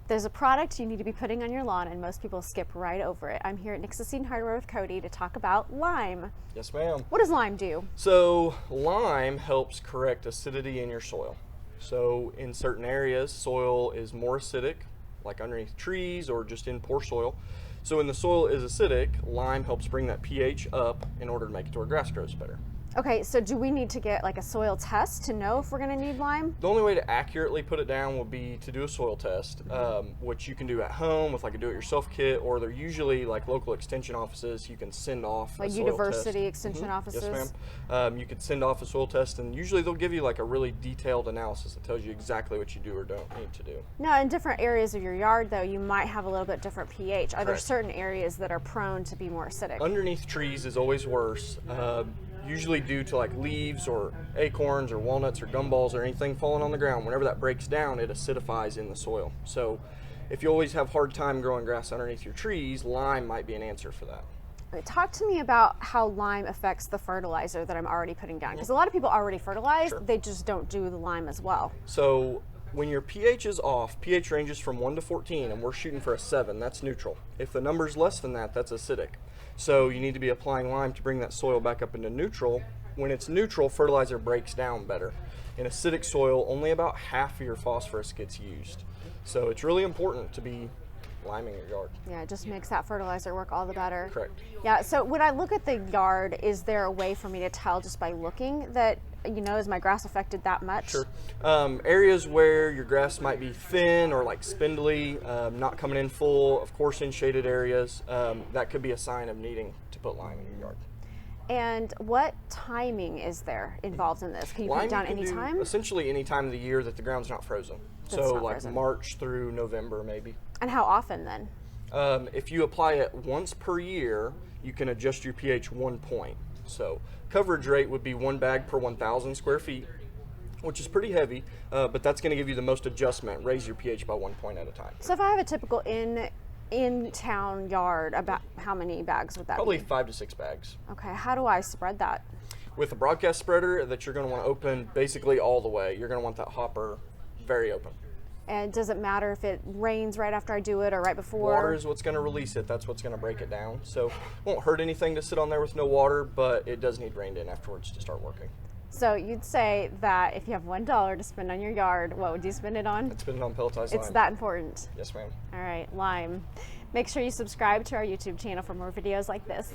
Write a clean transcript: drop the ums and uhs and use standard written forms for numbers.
There's a product you need to be putting on your lawn, and most people skip right over it. I'm here at Nixon Hardware with Cody to talk about lime. Yes, ma'am. What does lime do? So lime helps correct acidity in your soil. So in certain areas, soil is more acidic, like underneath trees or just in poor soil. So when the soil is acidic, lime helps bring that pH up in order to make it to where grass grows better. Okay, so do we need to get like a soil test to know if we're going to need lime? The only way to accurately put it down would be to do a soil test, which you can do at home with like a do-it-yourself kit, or they're usually like local extension offices you can send off Like a soil university test. extension offices? Yes, ma'am. You could send off a soil test, and usually they'll give you like a really detailed analysis that tells you exactly what you do or don't need to do. Now, in different areas of your yard, though, you might have a little bit different pH. Are there Correct. certain areas that are prone to be more acidic? Underneath trees is always worse. Usually due to like leaves or acorns or walnuts or gumballs or anything falling on the ground. Whenever that breaks down, it acidifies in the soil. So if you always have hard time growing grass underneath your trees, lime might be an answer for that. Talk to me about how lime affects the fertilizer that I'm already putting down, because a lot of people already fertilize, Sure. They just don't do the lime as well. So when your pH is off, pH ranges from 1 to 14, and we're shooting for a 7, that's neutral. If the number's less than that, that's acidic. So you need to be applying lime to bring that soil back up into neutral. When it's neutral, fertilizer breaks down better. In acidic soil, only about half of your phosphorus gets used. So it's really important to be liming your yard. Yeah, it just makes that fertilizer work all the better. Correct. Yeah, so when I look at the yard, is there a way for me to tell just by looking that, is my grass affected that much? Sure. Areas where your grass might be thin or like spindly, not coming in full, of course in shaded areas, that could be a sign of needing to put lime in your yard. And what timing is there involved in this? Can you put it down anytime? Essentially any time of the year that the ground's not frozen. That's So not like frozen. March through November maybe. And how often then? If you apply it once per year, you can adjust your pH 1 point. So coverage rate would be 1 bag per 1,000 square feet, which is pretty heavy, but that's going to give you the most adjustment, raise your pH by 1 point at a time. So if I have a typical in-town yard, about how many bags would that Probably be? 5 to 6 bags. Okay, how do I spread that? With a broadcast spreader that you're going to want to open basically all the way. You're going to want that hopper very open. And does it matter if it rains right after I do it or right before? Water is what's going to release it. That's what's going to break it down. So it won't hurt anything to sit on there with no water, but it does need rained in afterwards to start working. So you'd say that if you have $1 to spend on your yard, what would you spend it on? I'd spend it on pelletized lime. It's that important. Yes, ma'am. All right, lime. Make sure you subscribe to our YouTube channel for more videos like this.